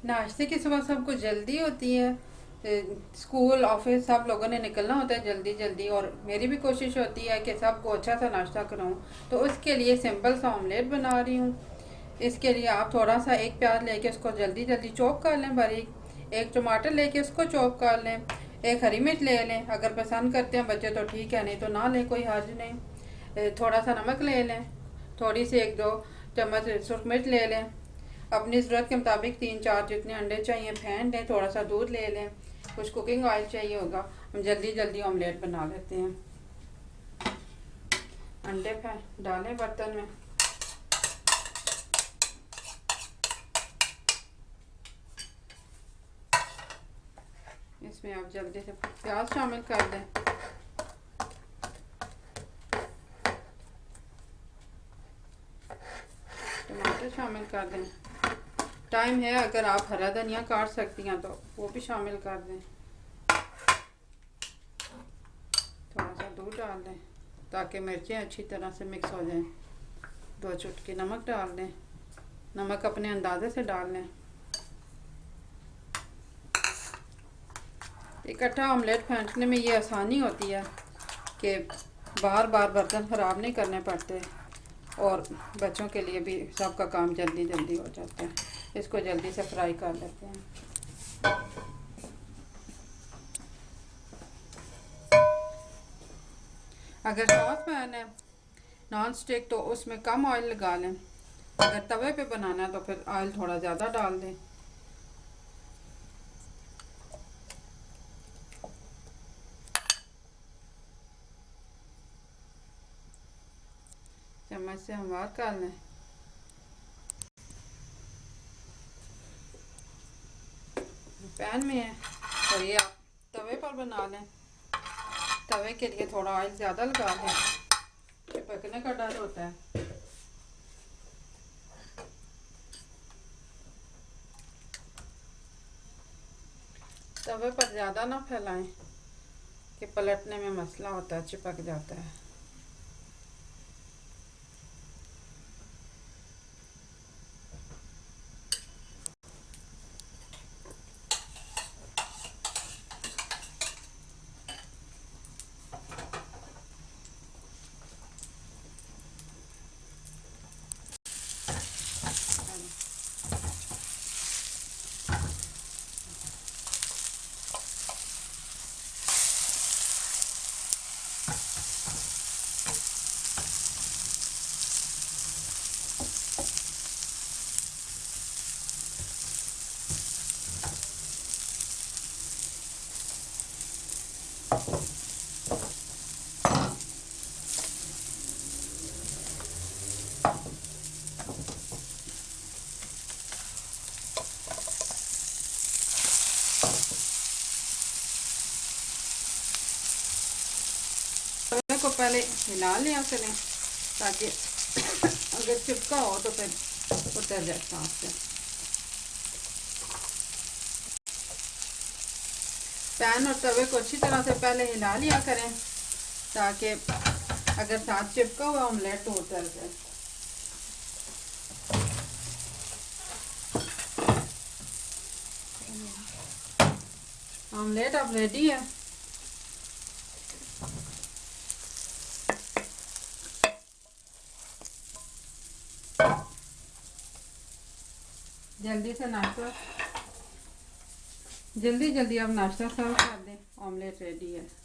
नाश्ते की सुबह सबको जल्दी होती है। स्कूल ऑफिस सब लोगों ने निकलना होता है जल्दी जल्दी, और मेरी भी कोशिश होती है कि सबको अच्छा सा नाश्ता कराऊं। तो उसके लिए सिंपल सा ऑमलेट बना रही हूँ। इसके लिए आप थोड़ा सा एक प्याज लेके उसको जल्दी जल्दी चॉप कर लें बारीक। एक टमाटर लेके उसको चॉप कर लें। एक हरी मिर्च ले लें, अगर पसंद करते हैं बच्चे तो ठीक है, नहीं तो ना लें, कोई हर्ज नहीं। थोड़ा सा नमक ले लें, थोड़ी सी 1-2 चम्मच सुरख मिर्च ले लें। अपनी ज़रूरत के मुताबिक 3-4 जितने अंडे चाहिए फेंट लें, थोड़ा सा दूध ले लें, कुछ कुकिंग ऑयल चाहिए होगा। हम जल्दी जल्दी ऑमलेट बना लेते हैं। अंडे डालें बर्तन में। इसमें आप जल्दी से प्याज शामिल कर दें। टमाटर शामिल कर दें। टाइम है, अगर आप हरा धनिया काट सकती हैं तो वो भी शामिल कर दें। थोड़ा सा दूध डाल दें ताकि मिर्चें अच्छी तरह से मिक्स हो जाएं। 2 चुटकी नमक डाल दें। नमक अपने अंदाजे से डाल लें। इकट्ठा ऑमलेट फेंटने में ये आसानी होती है कि बार बार बर्तन ख़राब नहीं करने पड़ते, और बच्चों के लिए भी सबका काम जल्दी जल्दी हो जाता है। इसको जल्दी से फ्राई कर लेते हैं। अगर सॉस पैन है नॉन स्टिक तो उसमें कम ऑयल लगा लें। अगर तवे पे बनाना है तो फिर ऑयल थोड़ा ज़्यादा डाल दें। चम्मच से हमवार कर लें। पैन में है और ये आप तवे पर बना लें। तवे के लिए थोड़ा ऑयल ज़्यादा लगा लें, चिपकने का डर होता है। तवे पर ज़्यादा ना फैलाएं कि पलटने में मसला होता है, चिपक जाता है। तवे को पहले हिला लिया करें ताकि अगर चिपका हो तो फिर उतर जाए साथ से। पैन और तवे को अच्छी तरह से पहले हिला लिया करें ताकि अगर साथ चिपका हुआ ऑमलेट तो उतर जाए। ऑमलेट अब रेडी है। जल्दी जल्दी अब नाश्ता सर्व कर दें। ऑमलेट रेडी है।